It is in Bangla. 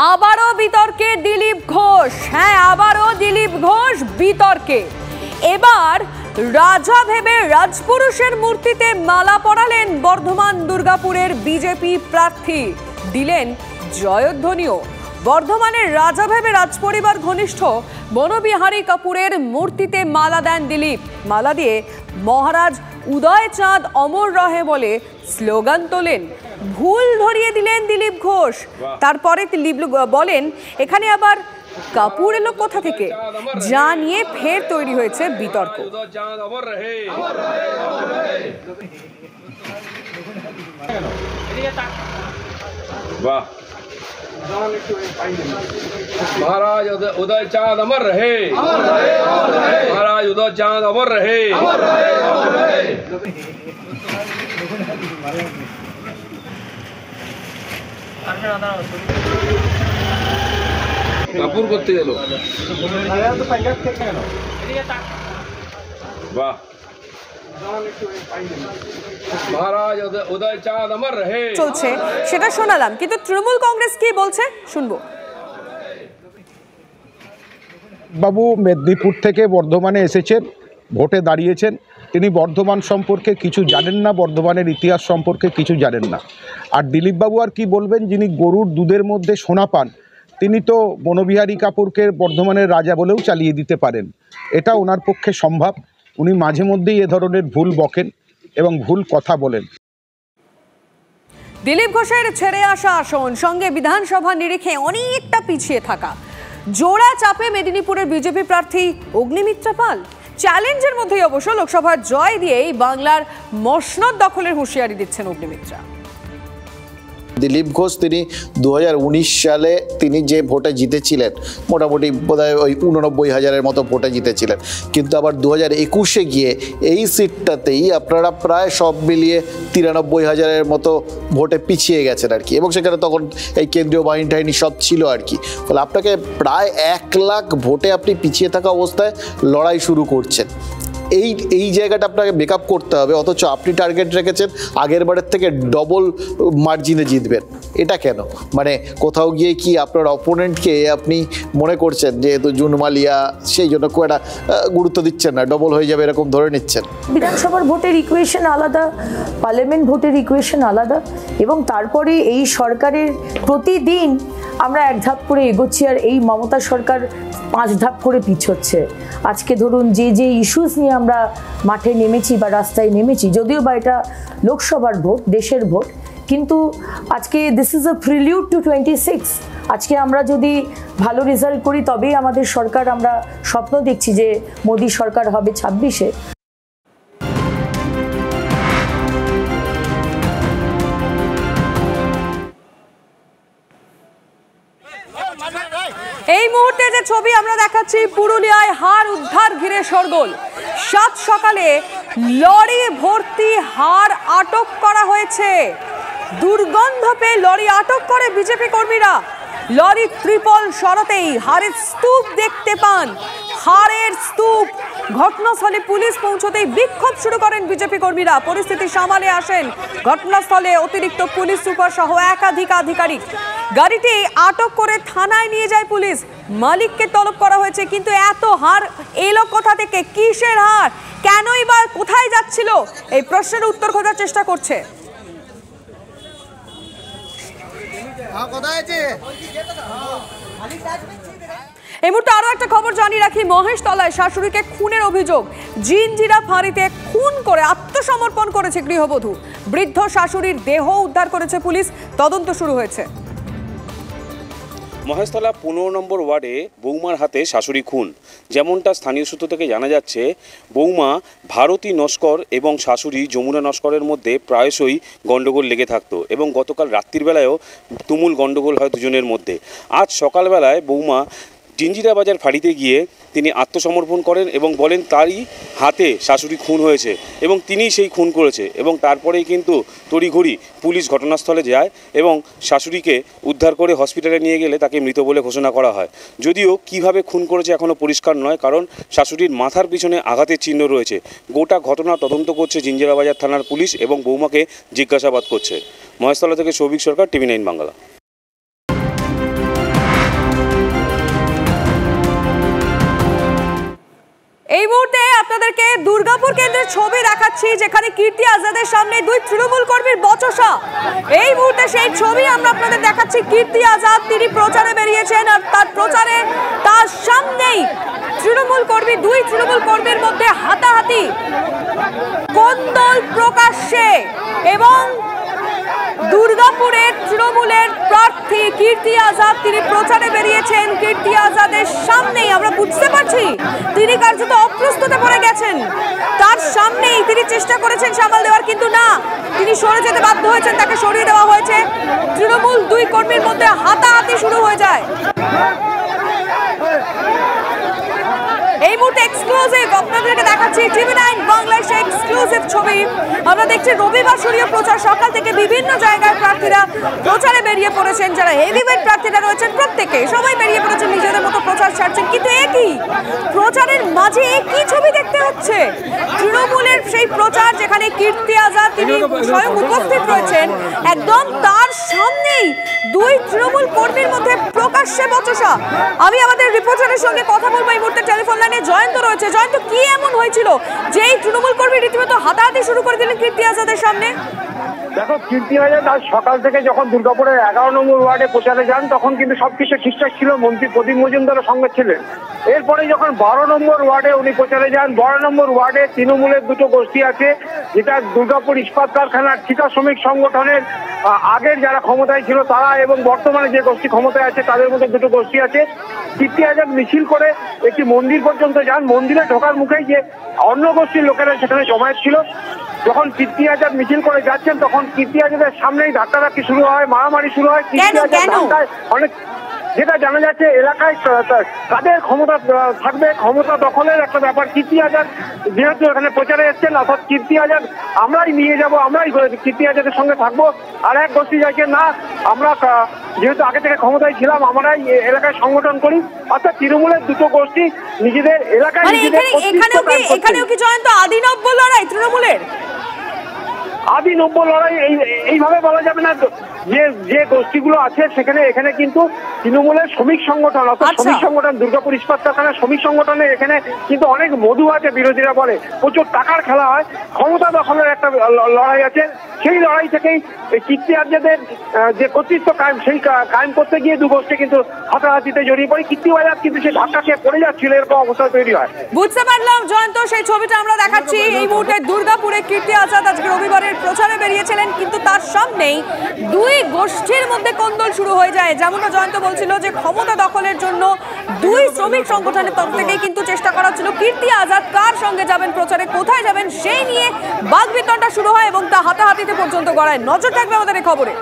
আবারও বিতর্কে দিলীপ ঘোষ। হ্যাঁ, আবারও দিলীপ ঘোষ বিতর্কে। এবার রাজা ভেবে রাজপুরুষের মূর্তিতে মালা পরালেন বর্ধমান দুর্গাপুরের বিজেপি প্রার্থী, দিলেন জয়ধ্বনিও। বর্ধমানের রাজা ভেবে রাজপরিবার ঘনিষ্ঠ বনবিহারী কাপুরের মূর্তিতে মালা দেন দিলীপ। মালা দিয়ে মহারাজ উদয় চাঁদ অমর রহে বলে স্লোগান তোলেন। ভুল ধরিয়ে দিলেন দিলীপ ঘোষ। তারপরে দিলীপ বলেন, এখানে আবার কাপুর এলো কোথা থেকে, যা নিয়ে ফের তৈরি হয়েছে বিতর্ক। महाराज उदय चांद अमर रहे, महाराज उदय चांद अमर रहे। কাপুর করতে গেল, বাহ, महाराज उदय चांद अमर रहे চলছে সেটা শোনালাম, কিন্তু তৃণমূল কংগ্রেস কি বলছে শুনবো। বাবু মেদিনীপুর থেকে বর্ধমানে এসেছেন, ভোটে দাঁড়িয়েছেন। তিনি বর্ধমান সম্পর্কে কিছু জানেন না, বর্ধমানের ইতিহাস সম্পর্কে কিছু জানেন না। আর দিলীপবাবু আর কি বলবেন, যিনি গরুর দুধের মধ্যে সোনা পান, তিনি তো বনবিহারী কাপুরকে বর্ধমানের রাজা বলেও চালিয়ে দিতে পারেন। এটা ওনার পক্ষে সম্ভব। উনি মাঝে মধ্যেই এ ধরনের ভুল বকেন এবং ভুল কথা বলেন। দিলীপ ঘোষের ছেড়ে আসা আসন সঙ্গে বিধানসভা নিরিখে অনেকটা পিছিয়ে থাকা, জোড়া চাপে মেদিনীপুরের বিজেপি প্রার্থী অগ্নিমিত্রা পাল। চ্যালেঞ্জের মধ্যেই অবশ্য লোকসভার জয় দিয়েই বাংলার মসনদ দখলের হুঁশিয়ারি দিচ্ছেন অগ্নিমিত্রা। দিলীপ ঘোষ তিনি 2019 সালে তিনি যে ভোটে জিতেছিলেন, মোটামুটি বোধহয় ওই 89,000-এর মতো ভোটে জিতেছিলেন, কিন্তু আবার 2021-এ গিয়ে এই সিটটাতেই আপনারা প্রায় সব মিলিয়ে 93,000-এর মতো ভোটে পিছিয়ে গেছেন আর কি। এবং সেখানে তখন এই কেন্দ্রীয় বাহিনী টাহিনী সব ছিল আর কি। ফলে আপনাকে প্রায় 1 লাখ ভোটে আপনি পিছিয়ে থাকা অবস্থায় লড়াই শুরু করছেন। এই জায়গাটা আপনাকে মেকআপ করতে হবে, অথচ আপনি টার্গেট রেখেছেন আগের বারের থেকে ডবল মার্জিনে জিতবেন। এটা কেন? মানে কোথাও গিয়ে কি আপনার অপোনেন্টকে আপনি মনে করছেন যেহেতু জুন মালিয়া, সেই জন্য খুব একটা গুরুত্ব দিচ্ছেন না, ডবল হয়ে যাবে এরকম ধরে নিচ্ছেন। বিধানসভার ভোটের ইকুয়েশন আলাদা, পার্লামেন্ট ভোটের ইকুয়েশন আলাদা, এবং তারপরে এই সরকারের প্রতিদিন আমরা 1 ধাপ করে এগোচ্ছি, আর এই মমতা সরকার 5 ধাপ করে পিছোচ্ছে। আজকে ধরুন যে ইস্যুস নিয়ে আমরা মাঠে নেমেছি বা রাস্তায় নেমেছি, যদিও বা এটা লোকসভার ভোট, দেশের ভোট, কিন্তু আজকে this is a prelude to 26। আজকে আমরা যদি ভালো রেজাল্ট করি তবেই আমাদের সরকার, আমরা স্বপ্ন দেখছি যে মোদী সরকার হবে 26-এ। এই মুহূর্তে যে ছবি আমরা দেখাচ্ছি, পুরুলিয়ায় হাড় উদ্ধার ঘিরে শোরগোল। 7 সকালে লরি ভর্তি হাড় আটক করা হয়েছে। দুর্গন্ধ পেয়ে লরি আটক করে বিজেপি কর্মীরা। লরি ত্রিপল সরাতেই হাড়ের স্তূপ দেখতে পান। হাড়ের স্তূপ ঘটনাস্থলে পুলিশ পৌঁছতেই বিক্ষোভ শুরু করেন বিজেপি কর্মীরা। পরিস্থিতি সামালে আসেন ঘটনাস্থলে অতিরিক্ত পুলিশ সুপার সহ একাধিক আধিকারিক। গাড়িটি আটক করে থানায় নিয়ে যায় পুলিশ। মালিককে তলব করা হয়েছে, কিন্তু এত হাড় এলো কোথা থেকে, কিসের হাড়, কেনই বা কোথায় যাচ্ছিল, এই প্রশ্নের উত্তর খোঁজার চেষ্টা করছে। এই মুহূর্তে আরো একটা খবর জানিয়ে রাখি, মহেশতলায় শাশুড়িকে খুনের অভিযোগ। জিনজিরা ফাঁড়িতে খুন করে আত্মসমর্পণ করেছে গৃহবধূ। বৃদ্ধ শাশুড়ির দেহ উদ্ধার করেছে পুলিশ, তদন্ত শুরু হয়েছে। মহেশতলা 15 নম্বর ওয়ার্ডে বৌমার হাতে শাশুড়ি খুন। যেমনটা স্থানীয় সূত্র থেকে জানা যাচ্ছে, বৌমা ভারতী নস্কর এবং শাশুড়ি যমুনা নস্করের মধ্যে প্রায়শই গণ্ডগোল লেগে থাকতো, এবং গতকাল রাত্রির বেলায়ও তুমুল গণ্ডগোল হয় দুজনের মধ্যে। আজ সকালবেলায় বৌমা জিঞ্জিরা বাজার ফাঁড়িতে গিয়ে তিনি আত্মসমর্পণ করেন এবং বলেন তারই হাতে শাশুড়ি খুন হয়েছে এবং তিনিই সেই খুন করেছে। এবং তারপরেই কিন্তু তড়িঘড়ি পুলিশ ঘটনাস্থলে যায় এবং শাশুড়িকে উদ্ধার করে হসপিটালে নিয়ে গেলে তাকে মৃত বলে ঘোষণা করা হয়। যদিও কিভাবে খুন করেছে এখনও পরিষ্কার নয়, কারণ শাশুড়ির মাথার পিছনে আঘাতের চিহ্ন রয়েছে। গোটা ঘটনা তদন্ত করছে জিঞ্জিরা বাজার থানার পুলিশ এবং বৌমাকে জিজ্ঞাসাবাদ করছে। মহেশতলা থেকে সৌভিক সরকার, TV9 বাংলা। এই মুহূর্তে আপনাদেরকে দুর্গাপুর কেন্দ্রের ছবি দেখাচ্ছি, যেখানে কীর্তি আজাদের সামনে দুই তৃণমূল কর্মীর বচসা। এই মুহূর্তে সেই ছবি আমরা আপনাদের দেখাচ্ছি। কীর্তি আজাদ তিনি প্রচারে বেরিয়েছেন, আর তার প্রচারে তার সামনেই দুই তৃণমূল কর্মীর মধ্যে হাতাহাতি, কোন্দল প্রকাশ্যে। এবং দুর্গাপুরের তৃণমূলের প্রার্থী কীর্তি আজাদ তিনি প্রচারে বেরিয়েছেন। কীর্তি আজাদের সামনেই আমরা বুঝতে পারছি তিনি কার্যত অপ্রস্তুতে পড়ে গেছেন। তার সামনেই তিনি চেষ্টা করেছেন সামাল দেওয়ার, কিন্তু না, তিনি সরে যেতে বাধ্য হয়েছেন, তাকে সরিয়ে দেওয়া হয়েছে। তৃণমূল দুই কর্মীর মধ্যে হাতাহাতি শুরু হয়ে যায়। এই মুহূর্তে এক্সক্লুসিভ আপনাদেরকে দেখাচ্ছি, টিভি9 বাংলায় সেই এক্সক্লুসিভ ছবি। আমরা দেখছি রবিবার সূর্য প্রচার সকাল থেকে বিভিন্ন জায়গায় প্রার্থীরা প্রচারে বেরিয়ে পড়েছেন। যারা হেভিওয়েট প্রার্থীরা রয়েছেন প্রত্যেকে সবাই বেরিয়ে পড়েছেন, নিজেদের মতো প্রচার ছাড়ছেন। কিন্তু একই প্রচারের মাঝে কি ছবি দেখতে হচ্ছে? তৃণমূলের সেই প্রচার, যেখানে কীর্তি আজাদ তিনি স্বয়ং উপস্থিত রয়েছেন, একদম তার সামনেই দুই তৃণমূল কর্মীর মধ্যে প্রকাশ্যে বচসা। আমি আমাদের রিপোর্টারের সঙ্গে কথা বলবো। এই মুহূর্তে টেলিফোন লাইনে জয়ন্ত রয়েছে। জয়ন্ত, কি এমন হয়েছিল যে এই তৃণমূল কর্মী রীতিমতো হাতাহাতি শুরু করে দিলেন কীর্তি আজাদের সামনে? দেখো, কীর্তি আজাদ আজ সকাল থেকে যখন দুর্গাপুরের 11 নম্বর ওয়ার্ডে প্রচারে যান, তখন কিন্তু সবকিছু ঠিকঠাক ছিল, মন্ত্রী প্রদীপ মজুমদারের সঙ্গে ছিলেন। এরপরে যখন 12 নম্বর ওয়ার্ডে উনি প্রচারে যান, 12 নম্বর ওয়ার্ডে তৃণমূলের দুটো গোষ্ঠী আছে, যেটা দুর্গাপুর ইস্পাত কারখানার ঠিকা শ্রমিক সংগঠনের আগের যারা ক্ষমতায় ছিল তারা, এবং বর্তমানে যে গোষ্ঠী ক্ষমতায় আছে তাদের মধ্যে দুটো গোষ্ঠী আছে। কীর্তি আজাদ মিছিল করে একটি মন্দির পর্যন্ত যান। মন্দিরে ঢোকার মুখেই যে অন্য গোষ্ঠীর লোকেরা সেখানে জমায়েত ছিল, যখন কীর্তি আজাদ মিছিল করে যাচ্ছেন তখন কীর্তি আজাদের সামনেই ধাক্কাধাক্কি শুরু হয়, মারামারি শুরু হয়। কীর্তি আজাদ অনেক, যেটা জানা যাচ্ছে এলাকায় কাদের ক্ষমতা থাকবে, ক্ষমতা দখলের একটা ব্যাপার। কীর্তি আজাদ যেহেতু এখানে প্রচারে এসছেন, অর্থাৎ কীর্তি আজাদ আমরাই নিয়ে যাব, আমরাই কীর্তি আজাদের সঙ্গে থাকবো। আর এক গোষ্ঠী যাচ্ছে না, আমরা যেহেতু আগে থেকে ক্ষমতায় ছিলাম আমরাই এলাকায় সংগঠন করি। অর্থাৎ তৃণমূলের দুটো গোষ্ঠী নিজেদের এলাকায় এখানেও কি জয়ন্ত আদিনব্য লড়াই তৃণমূলের? আদি নব্য লড়াই এইভাবে বলা যাবে না। যে গোষ্ঠীগুলো আছে এখানে কিন্তু তৃণমূলের শ্রমিক সংগঠন, অর্থাৎ শ্রমিক সংগঠন দুর্গাপুর ইস্পাত কারখানার শ্রমিক সংগঠনে এখানে কিন্তু অনেক মধু আছে, বিরোধীরা বলে প্রচুর টাকার খেলা হয়, ক্ষমতা দখলের একটা লড়াই আছে। সেই লড়াই থেকেই কীর্তি আজাদের যে কর্তৃত্ব কায়েম, সেই কায়েম করতে গিয়ে দু গোষ্ঠী কিন্তু হাতাহাতিতে জড়িয়ে পড়ে। কীর্তি আজাদ কিন্তু সে ধাক্কা খেয়ে পড়ে যাচ্ছিল, এরকম অবস্থা তৈরি হয়। বুঝতে পারলাম জয়ন্ত, সেই ছবিটা আমরা দেখাচ্ছি। এই মুহূর্তে দুর্গাপুরে কীর্তি আজাদ আজকে রবিবারের প্রচারে বেরিয়েছিলেন, কিন্তু তার সামনেই দুই গোষ্ঠীর মধ্যে কোন্দল শুরু হয়ে যায়। যেমনটা জয়ন্ত বলছিল যে ক্ষমতা দখলের জন্য দুই শ্রমিক সংগঠনের তরফ থেকেই কিন্তু চেষ্টা করা ছিল কীর্তি আজাদ কার সঙ্গে যাবেন প্রচারে, কোথায় যাবেন সেই নিয়ে বাকবিতণ্ডা শুরু হয় এবং তা হাতাহাতিতে পর্যন্ত গড়ায়। নজর থাকবে আমাদের এই খবরে।